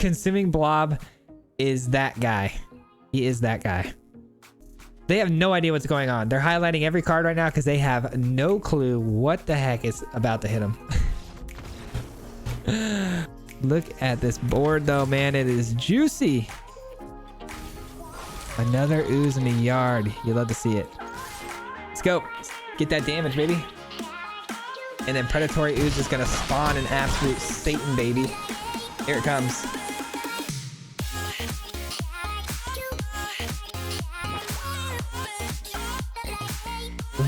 Consuming Blob is that guy. He is that guy. They have no idea what's going on. They're highlighting every card right now because they have no clue what the heck is about to hit them. Look at this board though, man. It is juicy. Another ooze in the yard. You love to see it. Let's go. Get that damage, baby. And then Predatory Ooze is going to spawn an absolute Satan, baby. Here it comes.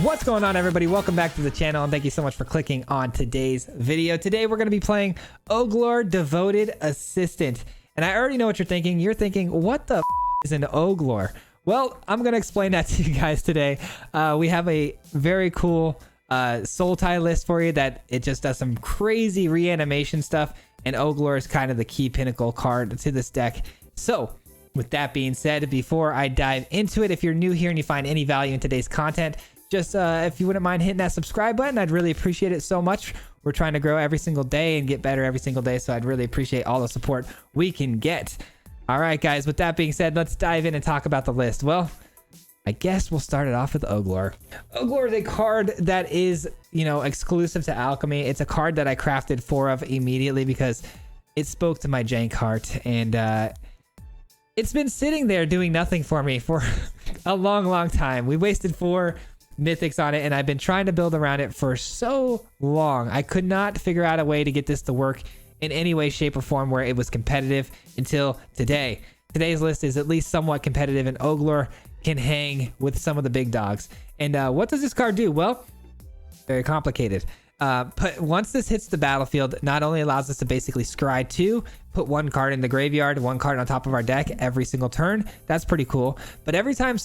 What's going on, everybody? Welcome back to the channel, and thank you so much for clicking on today's video. Today, we're going to be playing Oglor Devoted Assistant. And I already know what you're thinking. You're thinking, what the is an Oglor? Well, I'm going to explain that to you guys today. We have a very cool Sultai list for you that it just does some crazy reanimation stuff, and Oglor is kind of the key pinnacle card to this deck. So with that being said, before I dive into it, if you're new here and you find any value in today's content, just if you wouldn't mind hitting that subscribe button, I'd really appreciate it so much. We're trying to grow every single day and get better every single day, so I'd really appreciate all the support we can get. All right, guys, with that being said, let's dive in and talk about the list. Well, I guess we'll start it off with Oglor. Oglor is a card that is, exclusive to Alchemy. It's a card that I crafted 4 of immediately because it spoke to my jank heart, and it's been sitting there doing nothing for me for a long time. We wasted 4 Mythics on it, and I've been trying to build around it for so long. I could not figure out a way to get this to work in any way, shape, or form where it was competitive until today. Today's list is at least somewhat competitive, and Oglor can hang with some of the big dogs. And what does this card do? Well, very complicated. But once this hits the battlefield, not only allows us to basically scry 2, put 1 card in the graveyard, 1 card on top of our deck every single turn. That's pretty cool. But every time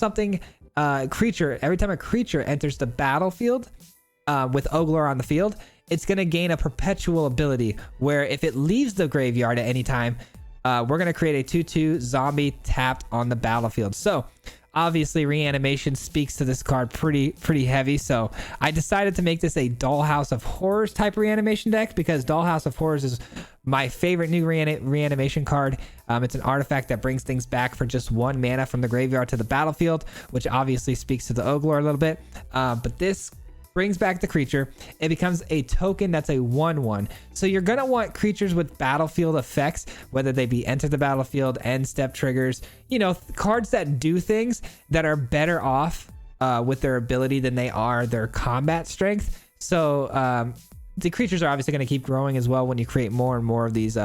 a creature enters the battlefield with Oglor on the field, it's going to gain a perpetual ability where if it leaves the graveyard at any time, we're going to create a 2/2 zombie tapped on the battlefield. So obviously reanimation speaks to this card pretty heavy. So I decided to make this a Dollhouse of Horrors type reanimation deck because Dollhouse of Horrors is my favorite new reanimation card. It's an artifact that brings things back for just 1 mana from the graveyard to the battlefield, which obviously speaks to the Oglor a little bit. But this brings back the creature. It becomes a token that's a 1/1. So you're going to want creatures with battlefield effects, whether they be enter the battlefield, end step triggers, cards that do things that are better off with their ability than they are their combat strength. So the creatures are obviously going to keep growing as well when you create more and more of these,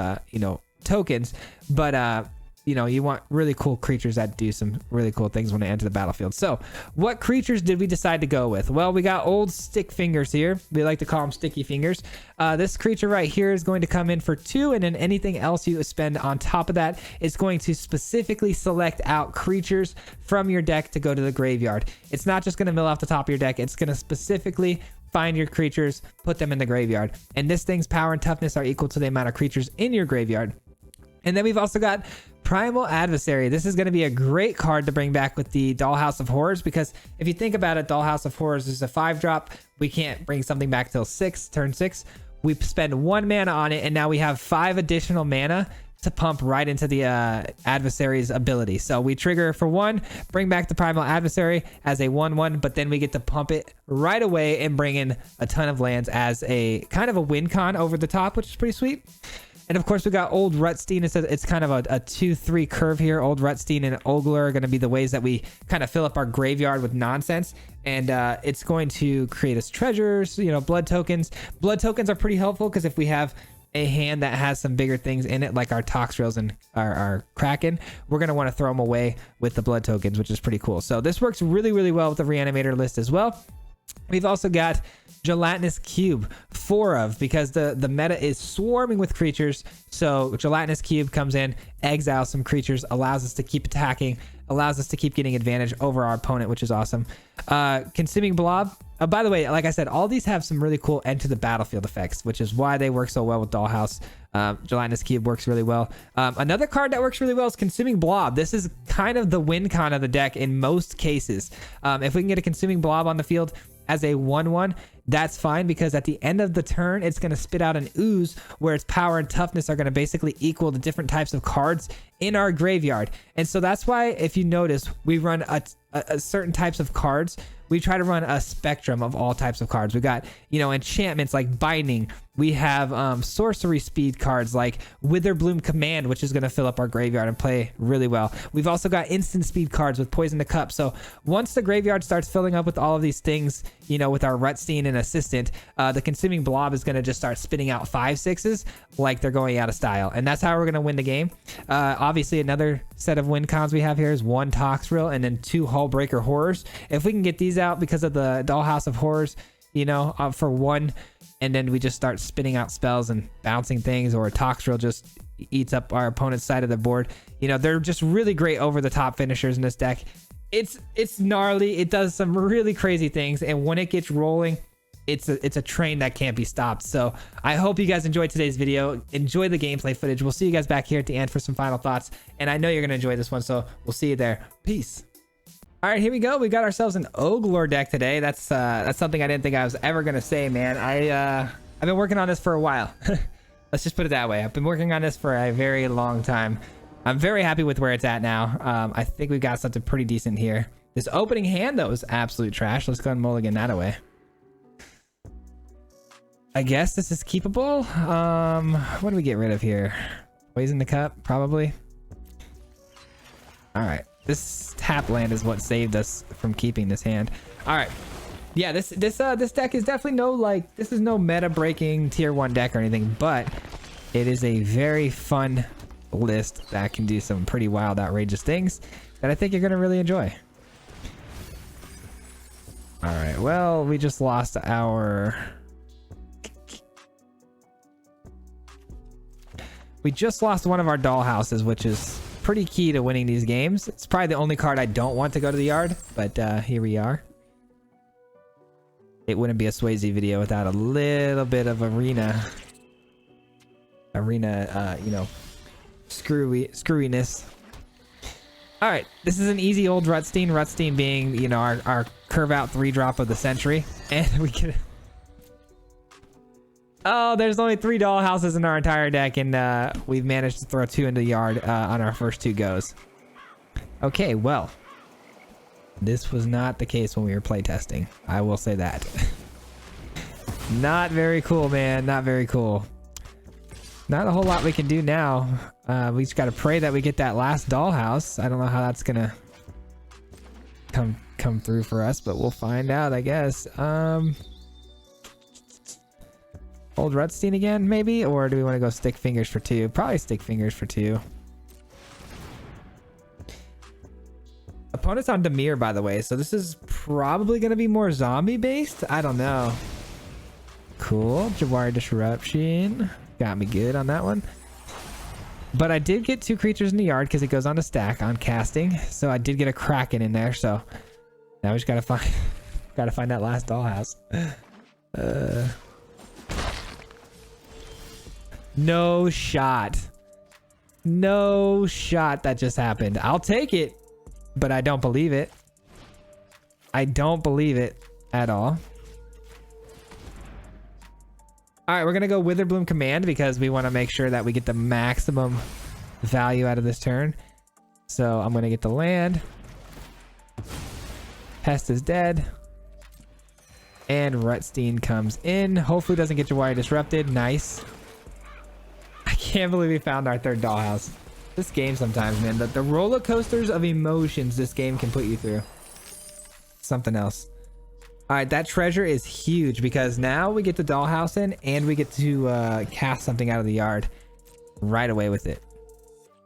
tokens. But you want really cool creatures that do some really cool things when they enter the battlefield. So what creatures did we decide to go with? Well, we got old stick fingers here. We like to call them sticky fingers. This creature right here is going to come in for 2, and then anything else you spend on top of that is going to specifically select out creatures from your deck to go to the graveyard. It's not just going to mill off the top of your deck. It's going to specifically find your creatures, put them in the graveyard. And this thing's power and toughness are equal to the amount of creatures in your graveyard. And then we've also got Primal Adversary. This is going to be a great card to bring back with the Dollhouse of Horrors, because if you think about it, Dollhouse of Horrors is a 5-drop. We can't bring something back till turn 6. We spend 1 mana on it, and now we have 5 additional mana to pump right into the adversary's ability. So we trigger for 1, bring back the Primal Adversary as a 1/1, but then we get to pump it right away and bring in a ton of lands as a kind of a win con over the top, which is pretty sweet. And of course, we got Old Rutstein. It's kind of a 2-3 curve here. Old Rutstein and Oglor are going to be the ways that we kind of fill up our graveyard with nonsense. And it's going to create us treasures, blood tokens. Blood tokens are pretty helpful because if we have a hand that has some bigger things in it, like our Toxtrails and our Kraken, we're going to want to throw them away with the blood tokens, which is pretty cool. So this works really well with the Reanimator list as well. We've also got Gelatinous Cube, 4 of, because the meta is swarming with creatures. So Gelatinous Cube comes in, exiles some creatures, allows us to keep attacking, allows us to keep getting advantage over our opponent, which is awesome. Consuming Blob. By the way, like I said, all these have some really cool enter the battlefield effects, which is why they work so well with Dollhouse. Gelatinous Cube works really well. Another card that works really well is Consuming Blob. This is kind of the win con of the deck in most cases. If we can get a Consuming Blob on the field, as a 1/1, that's fine, because at the end of the turn, it's going to spit out an ooze where its power and toughness are going to basically equal the different types of cards in our graveyard. And so that's why, if you notice, we run a certain types of cards. We try to run a spectrum of all types of cards. We got, you know, enchantments like Binding. We have sorcery speed cards like Witherbloom Command, which is going to fill up our graveyard and play really well. We've also got instant speed cards with Poison the Cup. So once the graveyard starts filling up with all of these things, you know, with our Rutstein and Assistant, the Consuming Blob is going to just start spitting out 5/6s like they're going out of style. And that's how we're going to win the game. Obviously, another set of win cons we have here is 1 Toxrill and then 2 Hullbreaker Horrors. If we can get these out because of the Dollhouse of Horrors, you know, for 1, and then we just start spitting out spells and bouncing things, or Toxrill just eats up our opponent's side of the board. You know, they're just really great over-the-top finishers in this deck. It's gnarly. It does some really crazy things, and when it gets rolling, it's a train that can't be stopped. So I hope you guys enjoyed today's video. Enjoy the gameplay footage. We'll see you guys back here at the end for some final thoughts, and I know you're gonna enjoy this one, so we'll see you there. Peace. All right, here we go. We got ourselves an Oglor deck today. That's something I didn't think I was ever gonna say, man. I've been working on this for a while. Let's just put it that way. I've been working on this for a very long time. I'm very happy with where it's at now. I think we got something pretty decent here. This opening hand, though, is absolute trash. Let's go ahead and mulligan that away. I guess this is keepable. What do we get rid of here? Poison the Cup, probably. All right. This tap land is what saved us from keeping this hand. All right. Yeah, this deck is definitely this is no meta breaking tier 1 deck or anything, but it is a very fun list that can do some pretty wild, outrageous things that I think you're going to really enjoy. All right. Well, we just lost our... We just lost one of our dollhouses, which is pretty key to winning these games. It's probably the only card I don't want to go to the yard, but here we are. It wouldn't be a Swayze video without a little bit of arena, you know, screwiness. All right, this is an easy old Rutstein. Rutstein being, you know, our curve out 3-drop of the century, and we can... Oh, there's only 3 dollhouses in our entire deck, and we've managed to throw 2 into the yard on our first 2 goes. Okay, well, this was not the case when we were playtesting. I will say that. Not very cool, man. Not very cool. Not a whole lot we can do now. We just got to pray that we get that last dollhouse. I don't know how that's gonna come through for us, but we'll find out, I guess. Old Rutstein again, maybe? Or do we want to go Stick Fingers for 2? Probably Stick Fingers for 2. Opponent's on Dimir, by the way, so this is probably going to be more zombie-based? I don't know. Cool. Jawari Disruption. Got me good on that one. But I did get 2 creatures in the yard because it goes on to stack on casting. So I did get a Kraken in there, so now we just gotta find that last dollhouse. No shot. No shot that just happened. I'll take it, but I don't believe it. I don't believe it at all. All right, we're going to go Witherbloom Command because we want to make sure that we get the maximum value out of this turn. So I'm going to get the land. Pest is dead. And Rutstein comes in. Hopefully doesn't get Jawari disrupted. Nice. I can't believe we found our 3rd dollhouse. This game sometimes, man, the roller coasters of emotions this game can put you through. Something else. All right, that treasure is huge because now we get the dollhouse in and we get to cast something out of the yard right away with it,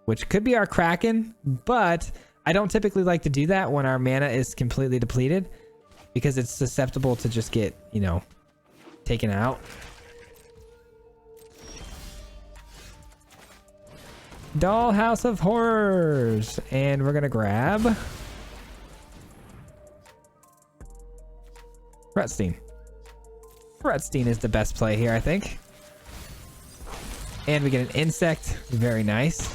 which could be our Kraken, but I don't typically like to do that when our mana is completely depleted because it's susceptible to just get, you know, taken out. Dollhouse of Horrors, and we're gonna grab Rutstein. Rutstein is the best play here, I think. And we get an insect. Very nice.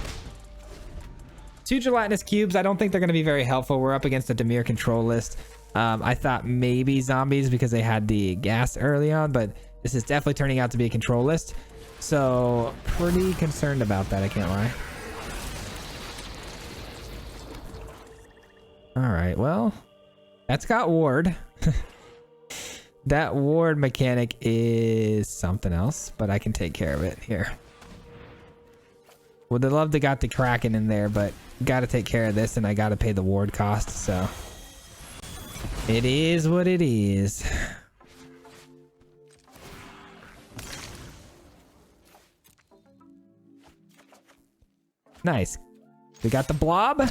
2 gelatinous cubes. I don't think they're going to be very helpful. We're up against a Dimir control list. I thought maybe zombies because they had the gas early on, but this is definitely turning out to be a control list. So pretty concerned about that, I can't lie. All right, well, that's got ward. That ward mechanic is something else, but I can take care of it here. Would have loved to got the Kraken in there, but got to take care of this, and I got to pay the ward cost, so it is what it is. Nice. We got the blob.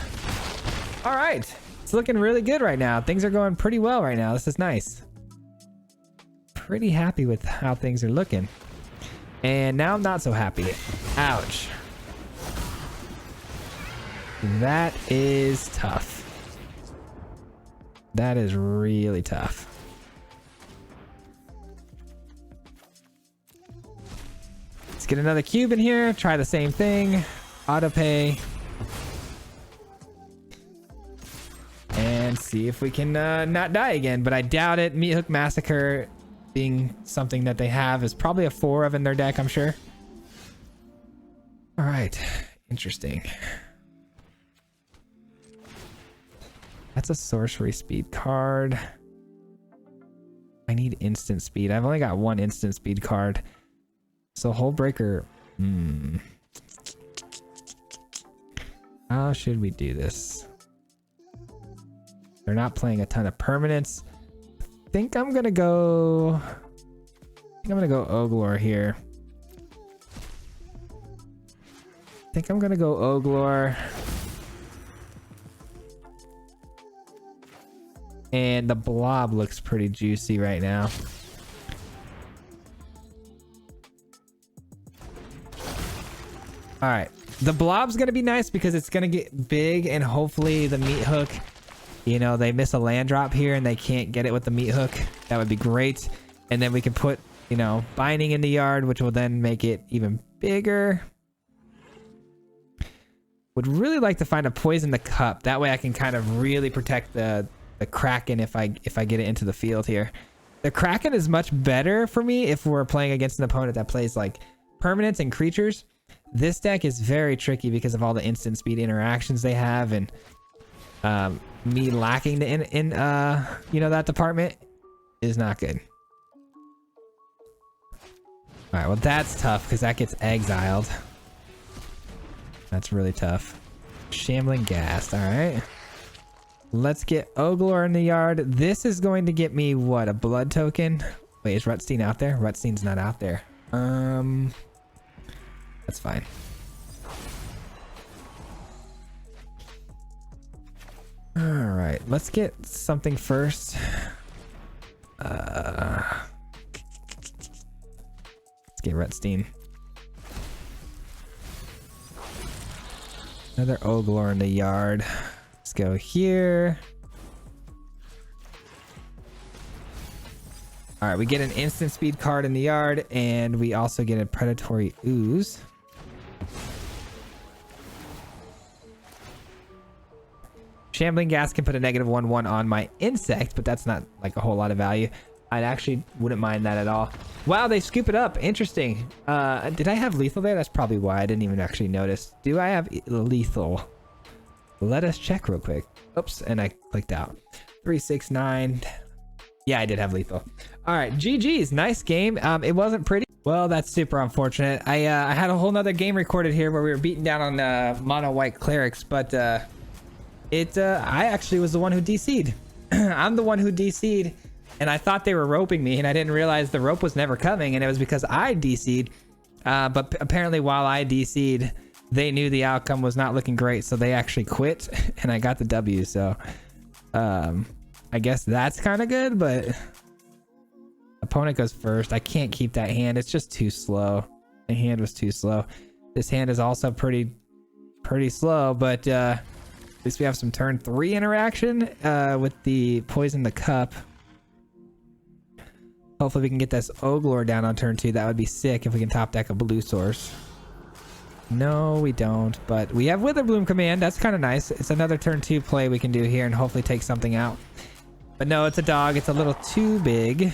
All right. It's looking really good right now. Things are going pretty well right now. This is nice. Pretty happy with how things are looking. And now I'm not so happy. Ouch. That is tough. That is really tough. Let's get another cube in here. Try the same thing. Auto pay. And see if we can not die again. But I doubt it. Meat Hook Massacre being something that they have is probably a 4 of in their deck, I'm sure. All right. Interesting. That's a sorcery speed card. I need instant speed. I've only got one instant speed card. So Hull Breaker. How should we do this? They're not playing a ton of permanents. I think I'm gonna go Oglor here. I think I'm gonna go Oglor. And the blob looks pretty juicy right now. All right. The blob's going to be nice because it's going to get big, and hopefully the meat hook, you know, they miss a land drop here and they can't get it with the meat hook. That would be great. And then we can put, you know, binding in the yard, which will then make it even bigger. Would really like to find a poison the cup. That way I can kind of really protect the Kraken if I get it into the field here. The Kraken is much better for me if we're playing against an opponent that plays like permanents and creatures. This deck is very tricky because of all the instant speed interactions they have, and me lacking the you know, that department is not good. All right, well that's tough because that gets exiled. That's really tough. Shambling Ghast. All right. Let's get Oglor in the yard. This is going to get me, what, a blood token? Wait, is Rutstein out there? Rutstein's not out there. That's fine. All right, let's get something first. Let's get Rutstein. Another Oglor in the yard. Let's go here. All right, we get an instant speed card in the yard, and we also get a predatory ooze. Shambling Ghast can put a -1/1 on my insect, but that's not like a whole lot of value. I actually wouldn't mind that at all. Wow, they scoop it up. Interesting. Did I have lethal there? That's probably why I didn't even actually notice. Do I have lethal? Let us check real quick. Oops, and I clicked out. 369. Yeah, I did have lethal. All right, GG's. Nice game. It wasn't pretty. Well, that's super unfortunate. I had a whole nother game recorded here where we were beating down on mono white clerics, but I actually was the one who DC'd. I'm the one who DC'd, and I thought they were roping me, and I didn't realize the rope was never coming, and it was because I DC'd. But apparently while I DC'd, they knew the outcome was not looking great, so they actually quit, and I got the W. So I guess that's kind of good, but opponent goes first. I can't keep that hand. It's just too slow. The hand was too slow. This hand is also pretty slow, but at least we have some turn 3 interaction with the poison the cup. Hopefully we can get this Oglor down on turn 2. That would be sick if we can top deck a blue source. No, we don't, but we have Witherbloom Command. That's kind of nice. It's another turn 2 play we can do here and hopefully take something out. But no, it's a dog. It's a little too big.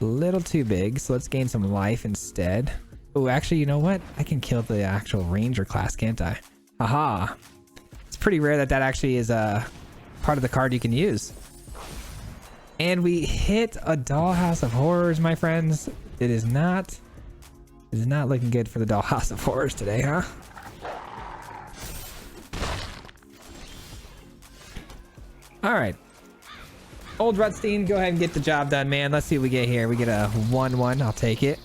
A little too big. So let's gain some life instead. Oh, actually, you know what? I can kill the actual ranger class, can't I? Haha. It's pretty rare that that actually is a part of the card you can use. And we hit a Dollhouse of Horrors, my friends. It is not looking good for the Dollhouse of Horrors today, huh? All right. Old Rutstein, go ahead and get the job done, man. Let's see what we get here. We get a 1/1. I'll take it.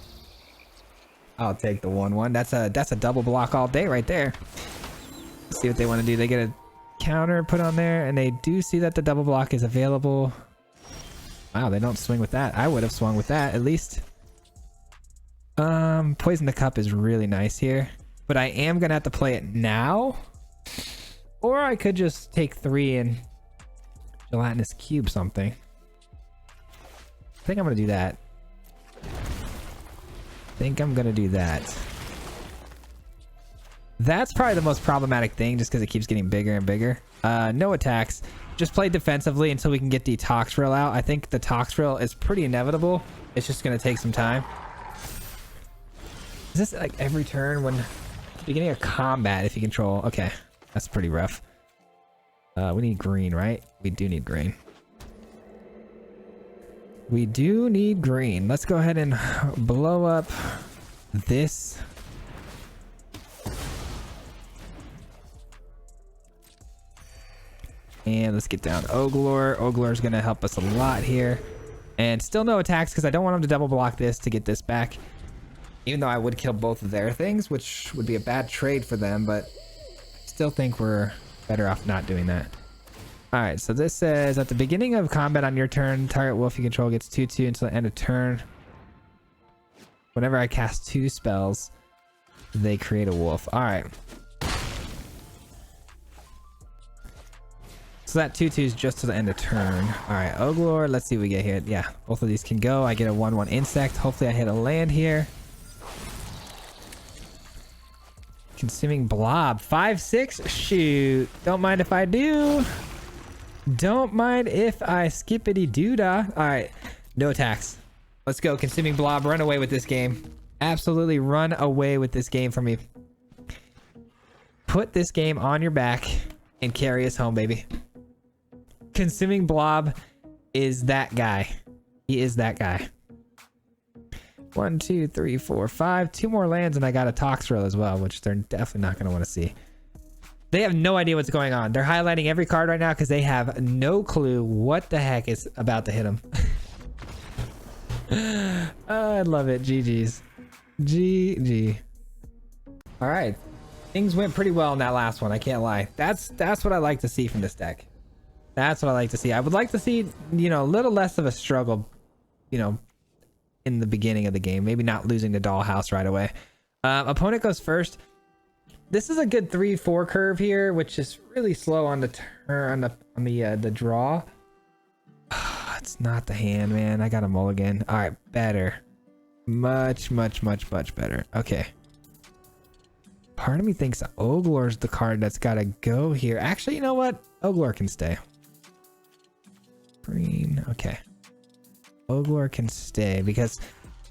I'll take the 1/1. That's a double block all day right there. Let's see what they want to do. They get a counter put on there, and they do see that the double block is available. Wow, they don't swing with that. I would have swung with that at least. Poison the Cup is really nice here, but I am gonna have to play it now, or I could just take 3 and gelatinous cube something. I think I'm gonna do that. That's probably the most problematic thing, just because it keeps getting bigger and bigger. No attacks. Just play defensively until we can get the Tox Drill out. I think the Tox Drill is pretty inevitable. It's just gonna take some time. Is this like every turn when beginning of combat if you control? Okay, that's pretty rough. We need green, right? We do need green. We do need green. Let's go ahead and blow up this. And let's get down Oglor. Oglor is going to help us a lot here. And still no attacks because I don't want him to double block this to get this back. Even though I would kill both of their things, which would be a bad trade for them, but I still think we're better off not doing that. Alright, so this says, at the beginning of combat on your turn, target wolf you control gets 2/2 until the end of turn. Whenever I cast 2 spells, they create a wolf. Alright. So that 2/2 is just to the end of turn. Alright, Oglor, let's see what we get here. Yeah, both of these can go. I get a 1/1 insect. Hopefully I hit a land here. Consuming Blob. 5/6? Shoot. Don't mind if I do. Don't mind if I skippity doodah. Alright, no attacks. Let's go. Consuming Blob. Run away with this game. Absolutely run away with this game for me. Put this game on your back and carry us home, baby. Consuming Blob is that guy. He is that guy. 1, 2, 3, 4, 5. 2 more lands and I got a Tox Drill as well, which they're definitely not going to want to see. They have no idea what's going on. They're highlighting every card right now because they have no clue what the heck is about to hit them. I love it. GG's. GG. All right. Things went pretty well in that last one. I can't lie. That's what I like to see from this deck. That's what I like to see. I would like to see, you know, a little less of a struggle, you know, in the beginning of the game. Maybe not losing the Dollhouse right away. Opponent goes first. This is a good 3-4 curve here, which is really slow on the turn on the draw. It's not the hand, man. I got a mulligan. All right, better. Much better. Okay. Part of me thinks Oglor's the card that's got to go here. Actually, you know what? Oglor can stay. Green. Okay. Oglor can stay because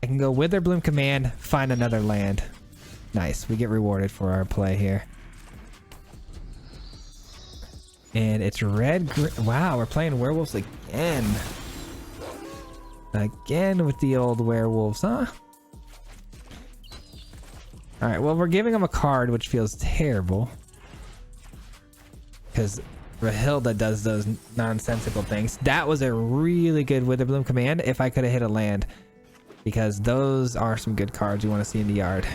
I can go Witherbloom Command, find another land. Nice. We get rewarded for our play here. And it's red. Wow, we're playing werewolves again. Again with the old werewolves, huh? Alright, well, we're giving them a card, which feels terrible. Because Rahilda does those nonsensical things. That was a really good Witherbloom Command if I could have hit a land. Because those are some good cards you want to see in the yard.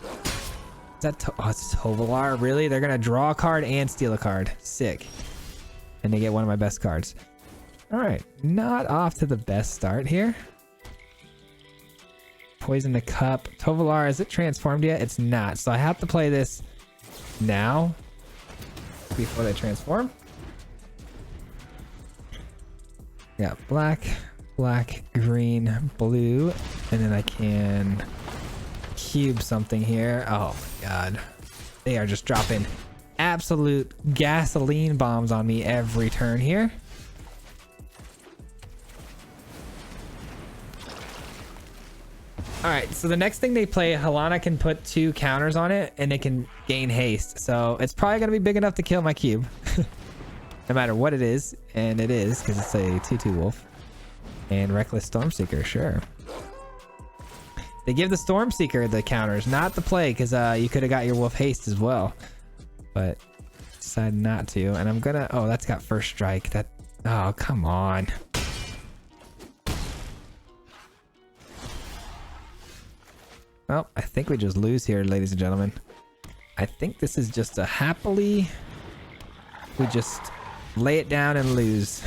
Is that oh, it's Tovolar? Really? They're going to draw a card and steal a card. Sick. And they get one of my best cards. Alright, not off to the best start here. Poison the Cup. Tovolar, is it transformed yet? It's not. So I have to play this now before they transform. Yeah, black, green, blue. And then I can cube something here. Oh my god. They are just dropping absolute gasoline bombs on me every turn here. All right, so the next thing they play, Helana can put 2 counters on it and it can gain haste. So it's probably going to be big enough to kill my cube. No matter what it is. And it is, because it's a 2/2 wolf. And Reckless Stormseeker, sure. They give the Stormseeker the counters, not the play, because you could have got your wolf haste as well. But decided not to. And I'm going to... Oh, that's got first strike. That... Oh, come on. Well, I think we just lose here, ladies and gentlemen. I think this is just a happily... We just lay it down and lose.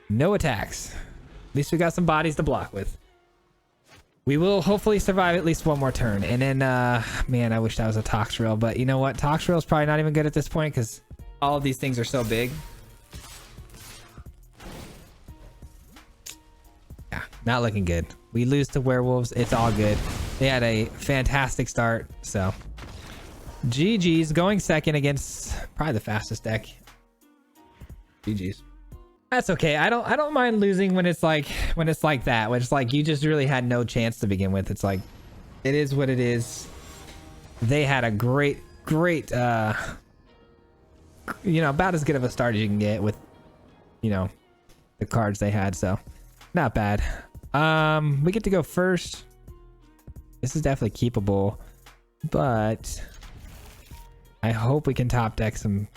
No attacks. At least we got some bodies to block with. We will hopefully survive at least one more turn. And then, man, I wish that was a Toxrill. But you know what? Toxrill is probably not even good at this point because all of these things are so big. Yeah, not looking good. We lose to werewolves. It's all good. They had a fantastic start. So GG's, going second against probably the fastest deck. GG's. That's okay. I don't mind losing when it's like that. When it's like you just really had no chance to begin with. It's like it is what it is. They had a great you know, about as good of a start as you can get with, you know, the cards they had. So not bad. We get to go first. This is definitely keepable, but I hope we can top deck some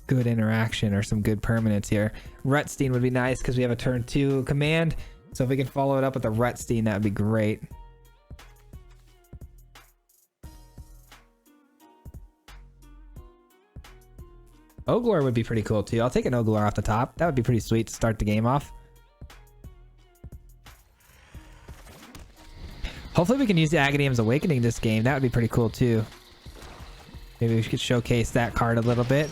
good interaction or some good permanents here. Rutstein would be nice because we have a turn 2 command. So if we can follow it up with a Rutstein, that would be great. Oglor would be pretty cool too. I'll take an Oglor off the top. That would be pretty sweet to start the game off. Hopefully we can use the Aghanim Awakening this game. That would be pretty cool too. Maybe we could showcase that card a little bit.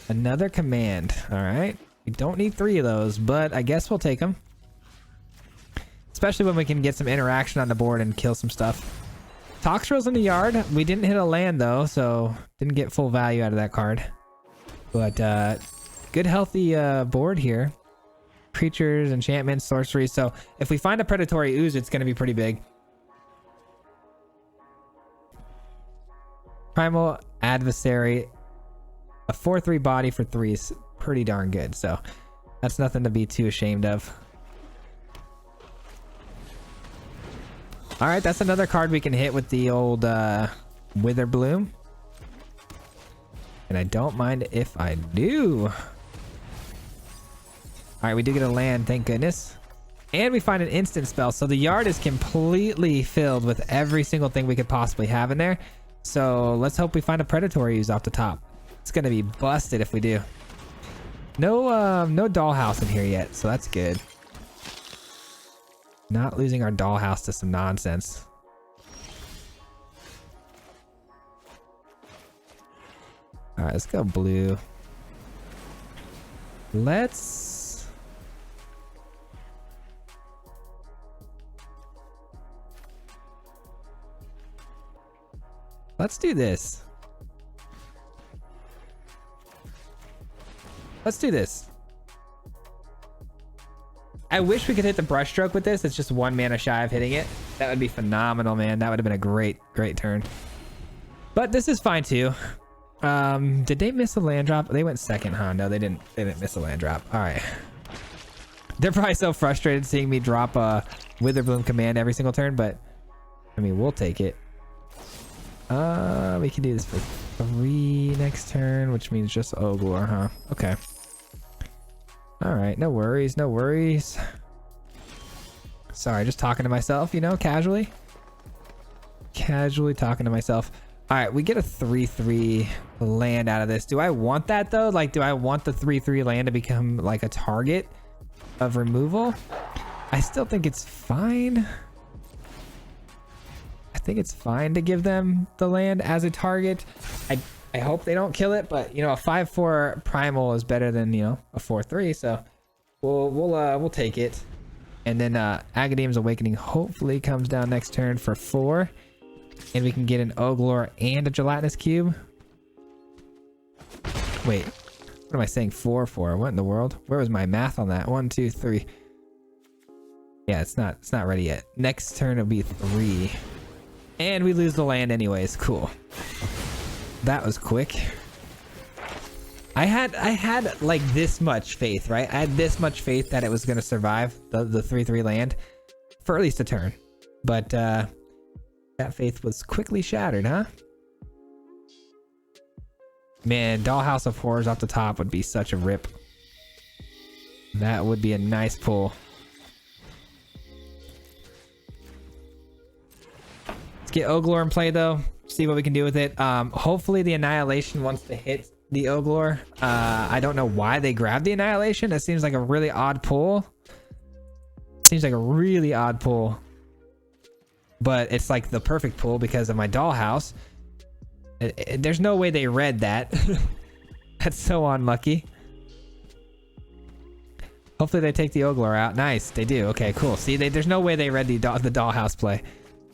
Another command. All right. We don't need 3 of those, but I guess we'll take them. Especially when we can get some interaction on the board and kill some stuff. Toxrill's in the yard. We didn't hit a land though, so didn't get full value out of that card. But good healthy board here. Creatures, enchantments, sorceries. So if we find a predatory ooze, it's going to be pretty big. Primal Adversary. A 4/3 body for 3 is pretty darn good. So that's nothing to be too ashamed of. All right, that's another card we can hit with the old Witherbloom. And I don't mind if I do. All right, we do get a land, thank goodness. And we find an instant spell. So the yard is completely filled with every single thing we could possibly have in there. So let's hope we find a predatory use off the top. It's going to be busted if we do. No, no dollhouse in here yet, so that's good. Not losing our dollhouse to some nonsense. All right, let's go blue. Let's do this. Let's do this. I wish we could hit the brushstroke with this. It's just 1 mana shy of hitting it. That would be phenomenal, man. That would have been a great turn. But this is fine too. Did they miss a land drop? They went second, huh? No, they didn't miss a land drop. All right. They're probably so frustrated seeing me drop a Witherbloom command every single turn, but I mean, we'll take it. We can do this for 3 next turn, which means just Oglor, huh? Okay. All right, no worries, no worries. Sorry, just talking to myself, you know, casually. Casually talking to myself. All right, we get a 3/3 land out of this. Do I want that though? Like, do I want the 3/3 land to become like a target of removal? I still think it's fine. I think it's fine to give them the land as a target. I hope they don't kill it, but you know, a 5/4 primal is better than, you know, a 4/3. So we'll take it. And then Aghanim Awakening hopefully comes down next turn for 4. And we can get an Oglor and a Gelatinous Cube. Wait, what am I saying 4 for? What in the world? Where was my math on that? 1, 2, 3. Yeah, it's not ready yet. Next turn it'll be 3. And we lose the land anyways. Cool. That was quick. I had like this much faith, right? I had this much faith that it was gonna survive the 3/3 land for at least a turn. But that faith was quickly shattered, huh? Man, Dollhouse of Horrors off the top would be such a rip. That would be a nice pull. Let's get Oglor in play though. See what we can do with it. Hopefully the Annihilation wants to hit the Oglor. I don't know why they grabbed the Annihilation. It seems like a really odd pull. Seems like a really odd pull. But it's like the perfect pull because of my Dollhouse. There's no way they read that. That's so unlucky. Hopefully they take the Oglor out. Nice, they do. Okay, cool. See, there's no way they read the Dollhouse play.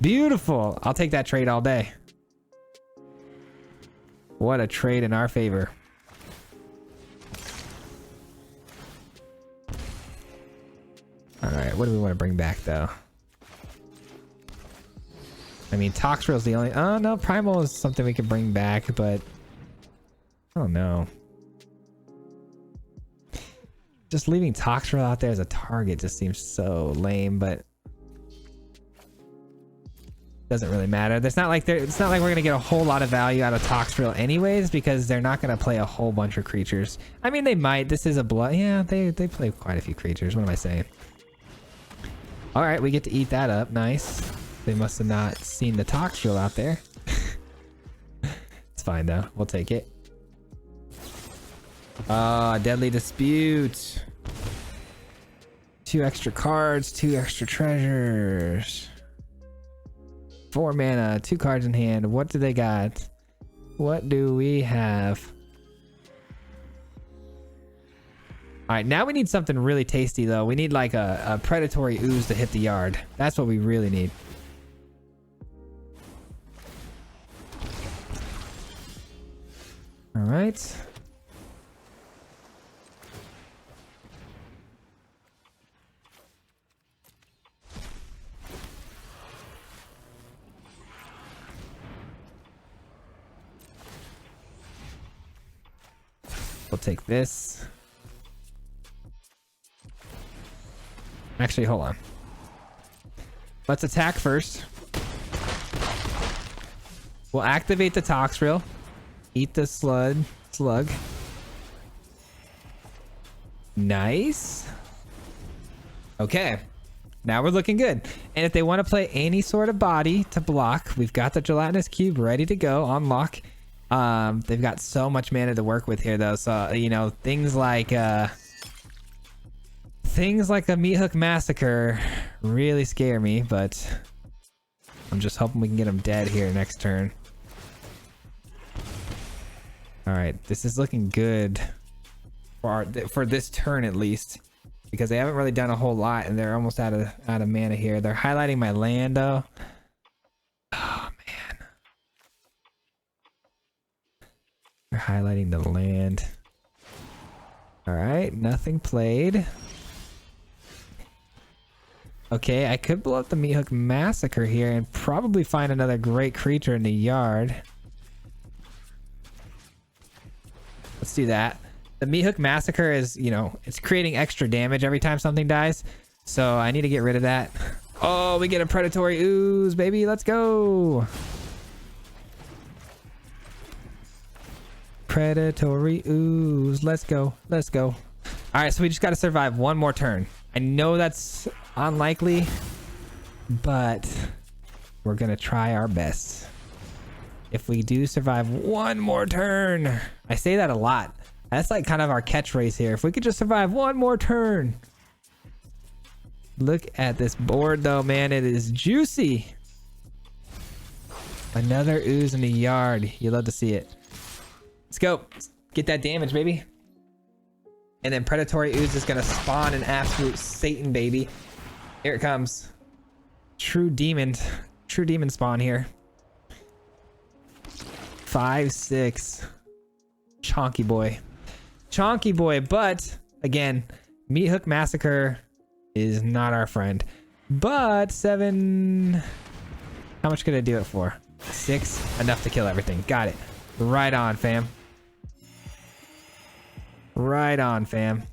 Beautiful. I'll take that trade all day. What a trade in our favor. All right, what do we want to bring back though? I mean, Toxrill's the only... Oh, no, Primal is something we can bring back, but... I don't know. Just leaving Toxrill out there as a target just seems so lame, but... Doesn't really matter. It's not like we're going to get a whole lot of value out of Toxrill anyways, because they're not going to play a whole bunch of creatures. I mean, they might. This is a blood... Yeah, they play quite a few creatures. What am I saying? Alright, we get to eat that up. Nice. They must have not seen the Toxrill out there. It's fine though. We'll take it. Deadly Dispute. 2 extra cards, 2 extra treasures. 4 mana, 2 cards in hand. What do they got? What do we have? Alright, now we need something really tasty though. We need like a predatory ooze to hit the yard. That's what we really need. All right. We'll take this. Actually, hold on. Let's attack first. We'll activate the Toxrill. Eat the slug. Nice. Okay. Now we're looking good. And if they want to play any sort of body to block, we've got the Gelatinous Cube ready to go on lock. They've got so much mana to work with here though. So, you know, things like a Meathook Massacre really scare me, but I'm just hoping we can get them dead here next turn. All right, this is looking good for this turn at least, because they haven't really done a whole lot and they're almost out of mana here. They're highlighting my land though. Oh man, they're highlighting the land. All right, nothing played. Okay, I could blow up the Meathook Massacre here and probably find another great creature in the yard. Let's do that. The Meathook Massacre is, you know, it's creating extra damage every time something dies. So I need to get rid of that. Oh, we get a Predatory Ooze, baby. Let's go. Predatory Ooze. Let's go. Let's go. All right, so we just got to survive one more turn. I know that's unlikely, but we're going to try our best. If we do survive one more turn. I say that a lot. That's like kind of our catchphrase here. If we could just survive one more turn. Look at this board though, man. It is juicy. Another ooze in the yard. You love to see it. Let's go. Get that damage, baby. And then Predatory Ooze is going to spawn an absolute Satan, baby. Here it comes. True demon spawn here. 5-6. Chonky boy. Chonky boy, but again, Meat Hook Massacre is not our friend. But 7... How much could I do it for? 6? Enough to kill everything. Got it. Right on, fam. Right on, fam.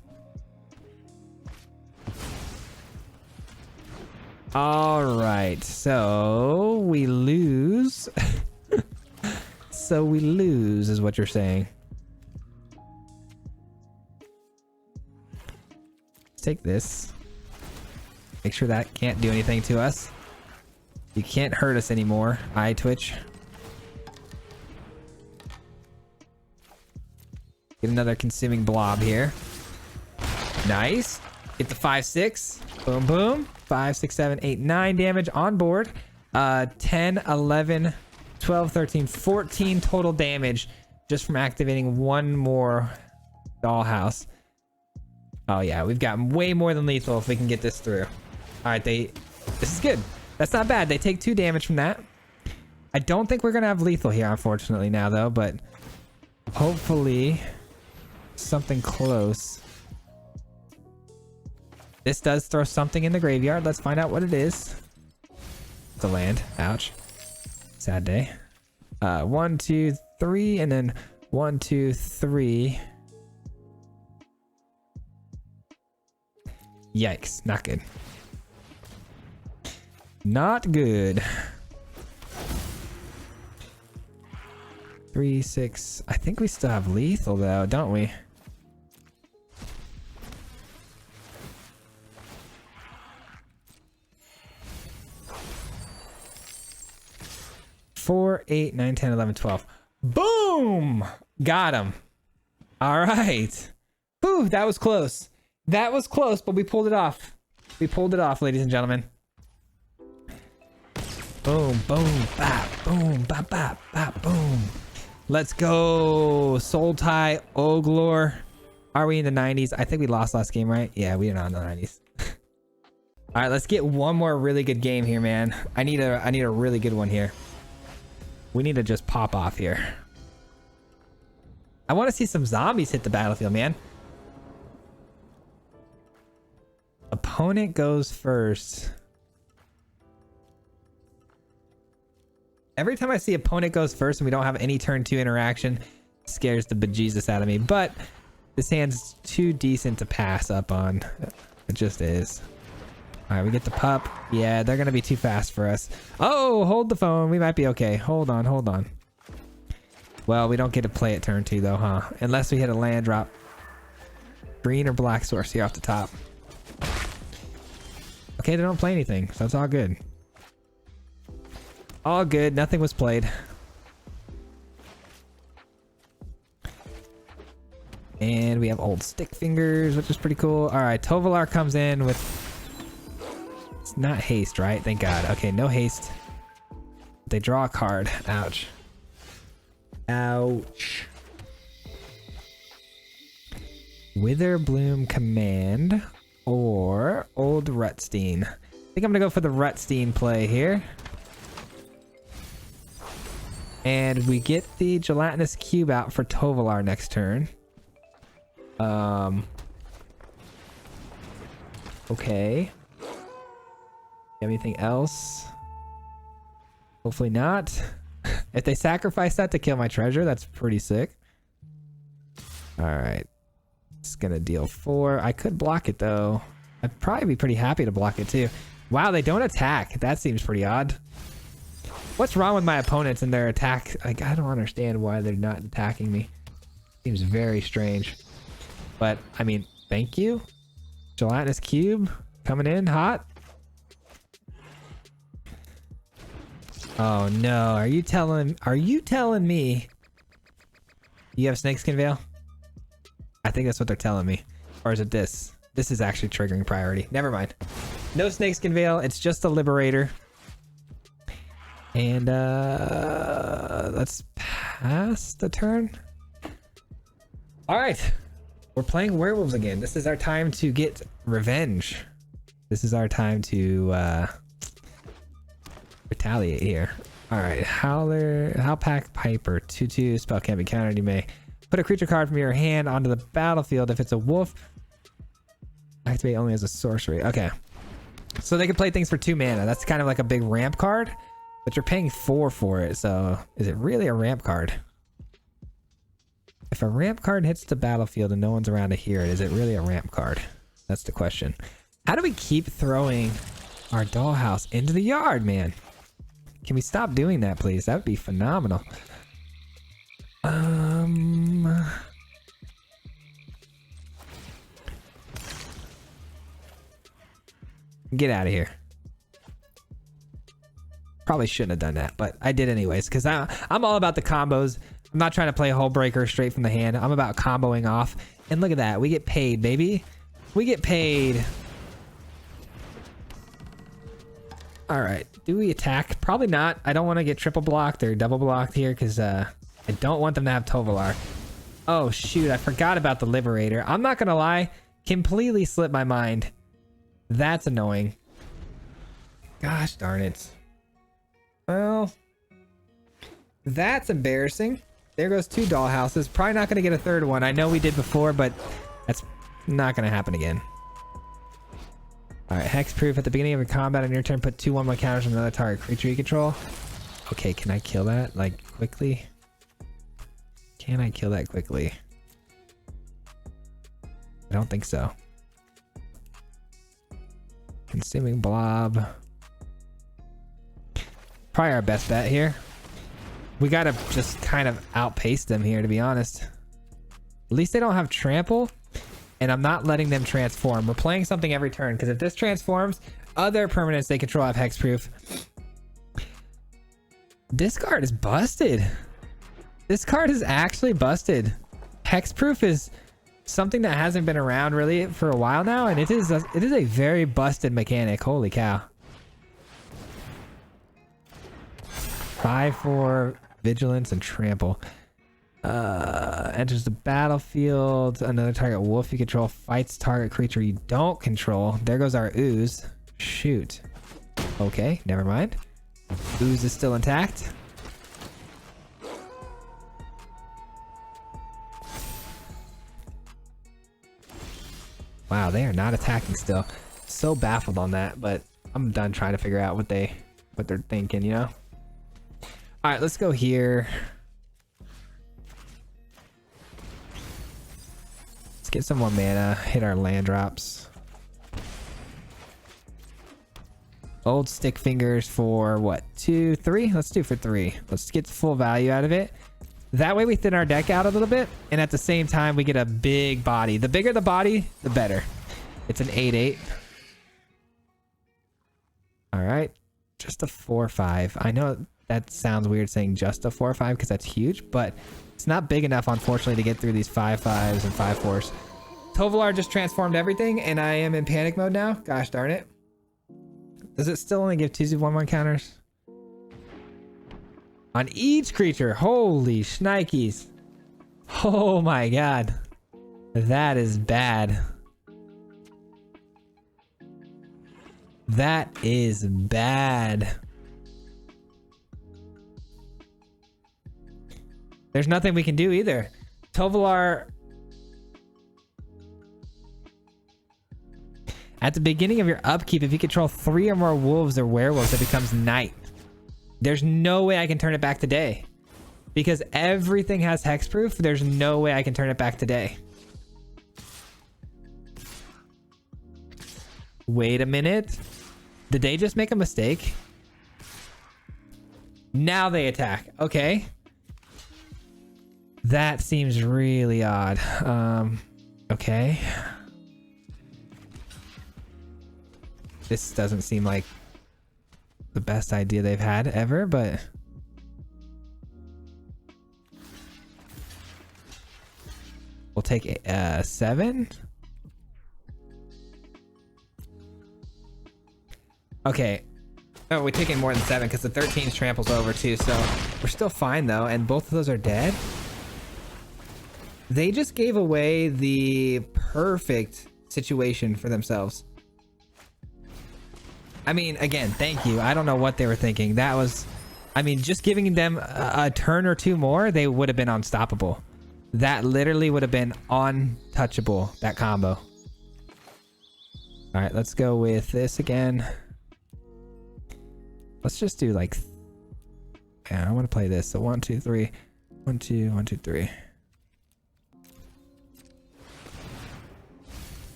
All right, so we lose. So we lose is what you're saying. Let's take this. Make sure that can't do anything to us. You can't hurt us anymore. Eye twitch. Get another consuming blob here. Nice. Get the 5-6. Boom, boom. 5, 6, 7, 8, 9 damage on board. 10, 11, 12, 13, 14 total damage just from activating one more dollhouse. Oh yeah, we've got way more than lethal if we can get this through. All right, this is good. That's not bad. They take 2 damage from that. I don't think we're gonna have lethal here, unfortunately, now though, but hopefully something close. This does throw something in the graveyard. Let's find out what it is. It's a land. Ouch. Sad day. 1, 2, 3, and then 1, 2, 3. Yikes. Not good. Not good. 3, 6. I think we still have lethal though, don't we? Four, 8, 9, 10, 11, 12. Boom! Got him. All right. Whew, that was close. That was close, but we pulled it off. We pulled it off, ladies and gentlemen. Boom, boom, bap, boom, bap, bap, bap, boom. Let's go. Sultai, Oglor. Are we in the 90s? I think we lost last game, right? Yeah, we are not in the 90s. All right, let's get one more really good game here, man. I need a really good one here. We need to just pop off here. I want to see some zombies hit the battlefield, man. Opponent goes first. Every time I see opponent goes first and we don't have any turn 2 interaction, it scares the bejesus out of me. But this hand's too decent to pass up on. It just is. All right, we get the pup. Yeah, they're going to be too fast for us. Oh, hold the phone. We might be okay. Hold on, hold on. Well, we don't get to play it turn 2 though, huh? Unless we hit a land drop. Green or black source here off the top. Okay, they don't play anything, so that's all good. All good. Nothing was played. And we have old stick fingers, which is pretty cool. All right, Tovolar comes in with... It's not haste, right? Thank God. Okay, no haste. They draw a card. Ouch. Ouch. Witherbloom Command or Old Rutstein. I think I'm gonna go for the Rutstein play here. And we get the Gelatinous Cube out for Tovolar next turn. Okay. Have anything else? Hopefully not. If they sacrifice that to kill my treasure, that's pretty sick. All right. It's gonna deal 4. I could block it though. I'd probably be pretty happy to block it too. Wow, they don't attack. That seems pretty odd. What's wrong with my opponents and their attack? Like, I don't understand why they're not attacking me. Seems very strange. But, I mean, thank you. Gelatinous Cube coming in hot. Oh no, are you telling me you have Snakeskin Veil? I think that's what they're telling me. Or is it this? This is actually triggering priority. Never mind. No Snakeskin Veil, it's just a Liberator. And let's pass the turn. All right, we're playing werewolves again. This is our time to get revenge. This is our time to retaliate here. All right, Howlpack Piper, 2/2. Spell can't be countered. You may put a creature card from your hand onto the battlefield. If it's a wolf, activate only as a sorcery. Okay, so they can play things for 2 mana. That's kind of like a big ramp card, but you're paying 4 for it. So is it really a ramp card? If a ramp card hits the battlefield and no one's around to hear it, is it really a ramp card? That's the question. How do we keep throwing our dollhouse into the yard, man? Can we stop doing that, please? That would be phenomenal. Get out of here. Probably shouldn't have done that, but I did anyways, because I'm all about the combos. I'm not trying to play a Hull Breaker straight from the hand. I'm about comboing off. And look at that. We get paid, baby. We get paid. All right. Do we attack? Probably not. I don't want to get triple blocked or double blocked here because I don't want them to have Tovolar. Oh, shoot. I forgot about the Liberator. I'm not going to lie. Completely slipped my mind. That's annoying. Gosh darn it. Well, that's embarrassing. There goes 2 dollhouses. Probably not going to get a 3rd one. I know we did before, but that's not going to happen again. All right, hexproof. At the beginning of your combat on your turn, put 2 1/1 counters on another target creature you control. Okay, can I kill that like quickly? Can I kill that quickly? I don't think so. Consuming blob. Probably our best bet here. We gotta just kind of outpace them here, to be honest. At least they don't have trample. And I'm not letting them transform. We're playing something every turn, because if this transforms, other permanents they control have hexproof. This card is busted. This card is actually busted. Hexproof is something that hasn't been around really for a while now, and it is a very busted mechanic. Holy cow. 5/4 vigilance and trample. Enters the battlefield. Another target wolf you control fights target creature you don't control. There goes our ooze. Shoot. Okay, never mind. Ooze is still intact. Wow, they are not attacking still. So baffled on that, but I'm done trying to figure out what they're thinking, you know? All right, let's go here. Let's get some more mana, hit our land drops. Old stick fingers for what? 2, 3? Let's do for 3. Let's get full value out of it. That way we thin our deck out a little bit, and at the same time we get a big body. The bigger the body, the better. It's an 8/8. All right, just a 4/5. I know that sounds weird saying just a 4/5 because that's huge, but it's not big enough, unfortunately, to get through these 5/5s and 5/4s. Tovolar just transformed everything, and I am in panic mode now. Gosh darn it. Does it still only give 2 1/1 counters? On each creature. Holy shnikes. Oh my god. That is bad. That is bad. There's nothing we can do either. Tovolar. At the beginning of your upkeep, if you control 3 or more wolves or werewolves, it becomes night. There's no way I can turn it back today. Because everything has hexproof, there's no way I can turn it back today. Wait a minute. Did they just make a mistake? Now they attack. Okay. That seems really odd. Okay. This doesn't seem like the best idea they've had ever, but we'll take 7. Okay. Oh, we're taking more than 7 because the 13 tramples over too, so we're still fine though, and both of those are dead. They just gave away the perfect situation for themselves. I mean, again, thank you. I don't know what they were thinking. That was I mean, just giving them a turn or two more, they would have been unstoppable. That literally would have been untouchable, that combo. All right, let's go with this again. Let's just do like, yeah, I want to play this. So 1, 2, 3, 1, 2, 1, 2, 3.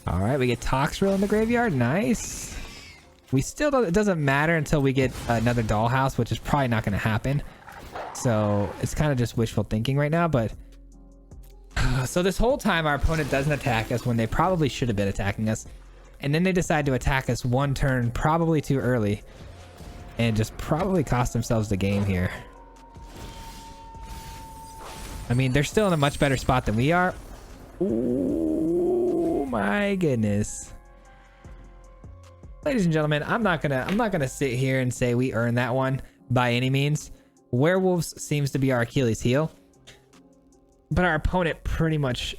All right, we get Toxrill in the graveyard. Nice. We still don't, it doesn't matter until we get another Dollhouse, which is probably not going to happen. So it's kind of just wishful thinking right now, but so this whole time our opponent doesn't attack us when they probably should have been attacking us. And then they decide to attack us one turn, probably too early, and just probably cost themselves the game here. I mean, they're still in a much better spot than we are. Oh my goodness. Ladies and gentlemen, I'm not gonna sit here and say we earned that one by any means. Werewolves seems to be our Achilles heel, but our opponent pretty much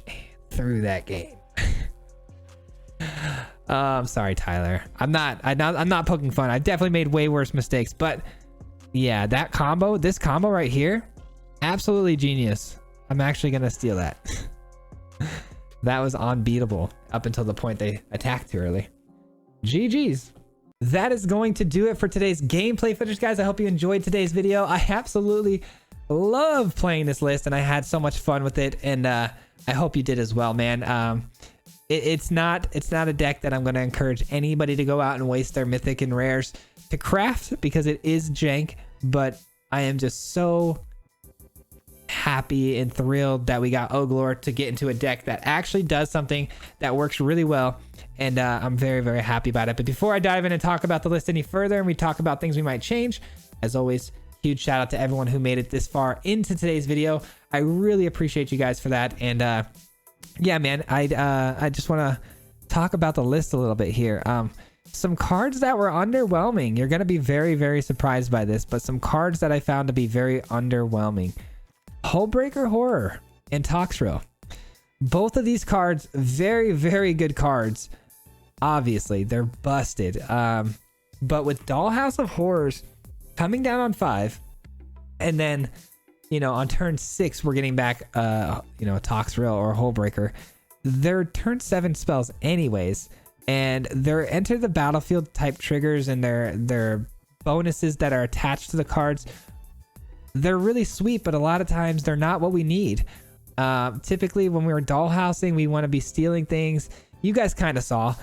threw that game. I'm sorry, Tyler. I'm not poking fun. I definitely made way worse mistakes, but yeah, that combo, this combo right here, absolutely genius. I'm actually gonna steal that. That was unbeatable up until the point they attacked too early. GG's. That is going to do it for today's gameplay footage, guys. I hope you enjoyed today's video. I absolutely love playing this list, and I had so much fun with it, and I hope you did as well, man. It's not a deck that I'm going to encourage anybody to go out and waste their mythic and rares to craft, because it is jank, but I am just so happy and thrilled that we got Oglor to get into a deck that actually does something that works really well, and I'm very, very happy about it. But before I dive in and talk about the list any further and we talk about things we might change, as always, huge shout out to everyone who made it this far into today's video. I really appreciate you guys for that. And yeah, man, I just want to talk about the list a little bit here. Some cards that were underwhelming. You're going to be very, very surprised by this, but some cards that I found to be very underwhelming. Hullbreaker Horror and Toxrill. Both of these cards, very, very good cards. Obviously, they're busted. But with Dollhouse of Horrors coming down on 5, and then, you know, on turn 6, we're getting back, you know, Toxrill or Hullbreaker. They're turn 7 spells anyways, and they're enter the battlefield type triggers, and their bonuses that are attached to the cards. They're really sweet, but a lot of times they're not what we need. Typically when we were dollhousing, we want to be stealing things. You guys kind of saw.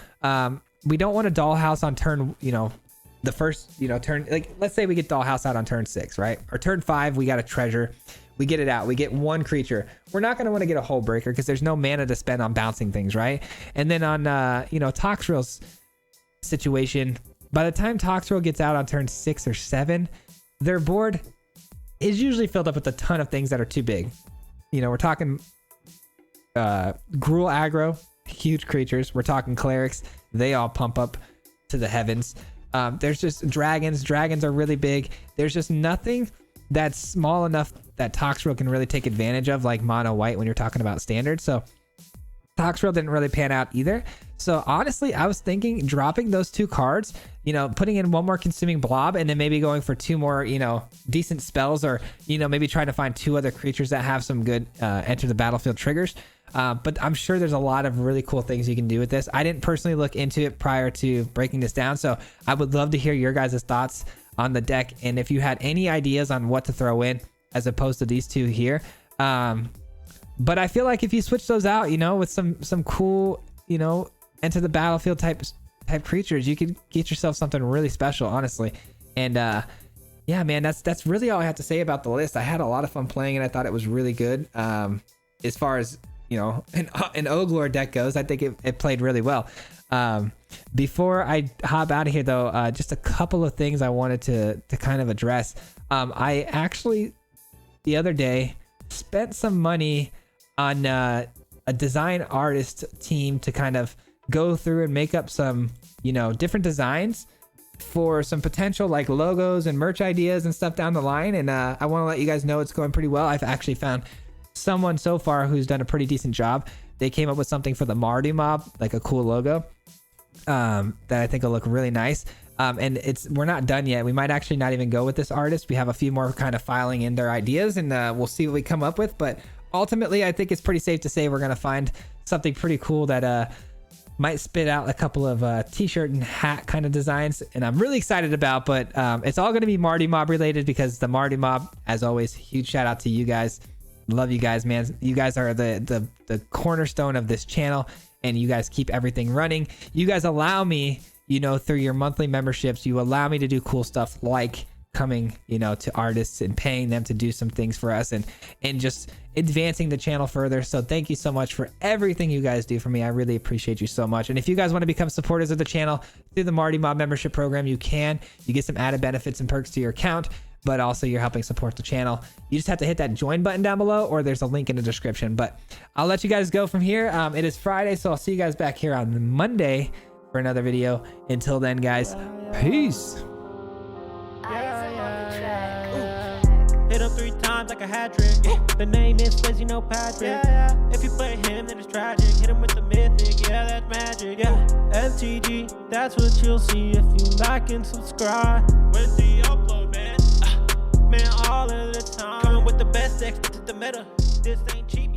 We don't want a dollhouse on turn, you know, the first, you know, turn, like, let's say we get dollhouse out on turn 6, right? Or turn 5, we got a treasure. We get it out. We get one creature. We're not going to want to get a Hullbreaker because there's no mana to spend on bouncing things, right? And then on, you know, Toxrill's situation, by the time Toxrill gets out on turn 6 or 7, their board is usually filled up with a ton of things that are too big. You know, we're talking Gruul aggro, huge creatures. We're talking clerics. They all pump up to the heavens. There's just dragons. Dragons are really big. There's just nothing that's small enough that Toxrill can really take advantage of, like mono white when you're talking about standard. So Toxrill didn't really pan out either. So honestly, I was thinking dropping those 2 cards, you know, putting in one more consuming blob, and then maybe going for 2 more, you know, decent spells, or, you know, maybe trying to find 2 other creatures that have some good enter the battlefield triggers. But I'm sure there's a lot of really cool things you can do with this. I didn't personally look into it prior to breaking this down, so I would love to hear your guys' thoughts on the deck, and if you had any ideas on what to throw in as opposed to these 2 here. But I feel like if you switch those out, you know, with some cool, you know, enter the battlefield type creatures, you could get yourself something really special, honestly. And yeah, man, that's really all I have to say about the list. I had a lot of fun playing it. I thought it was really good. As far as, you know, an Oglor deck goes, I think it played really well. Before I hop out of here, though, just a couple of things I wanted to kind of address. I actually, the other day, spent some money on a design artist team to kind of go through and make up some, you know, different designs for some potential like logos and merch ideas and stuff down the line. And I want to let you guys know it's going pretty well. I've actually found someone so far who's done a pretty decent job. They came up with something for the Mardu mob, like a cool logo that I think will look really nice. And we're not done yet. We might actually not even go with this artist. We have a few more kind of filing in their ideas, and we'll see what we come up with. But ultimately, I think it's pretty safe to say we're gonna find something pretty cool that might spit out a couple of t-shirt and hat kind of designs, and I'm really excited about. But it's all going to be Marty Mob related, because the Marty Mob, as always, huge shout out to you guys. Love you guys, man. You guys are the cornerstone of this channel, and you guys keep everything running. You guys allow me, you know, through your monthly memberships, you allow me to do cool stuff like coming, you know, to artists and paying them to do some things for us, and just advancing the channel further. So thank you so much for everything you guys do for me. I really appreciate you so much. And if you guys want to become supporters of the channel through the Marty Mob membership program, you can. You get some added benefits and perks to your account, but also you're helping support the channel. You just have to hit that join button down below, or there's a link in the description. But I'll let you guys go from here. It is Friday, so I'll see you guys back here on Monday for another video. Until then, guys, peace. Hit him 3 times like a hat trick. The name is Fizzy, no Patrick. If you play him, then it's tragic. Hit him with the Mythic, yeah, that's magic. MTG, that's what you'll see if you like and subscribe. Where's the upload, man? Man, all of the time. Coming with the best decks, this is the meta. This ain't cheap.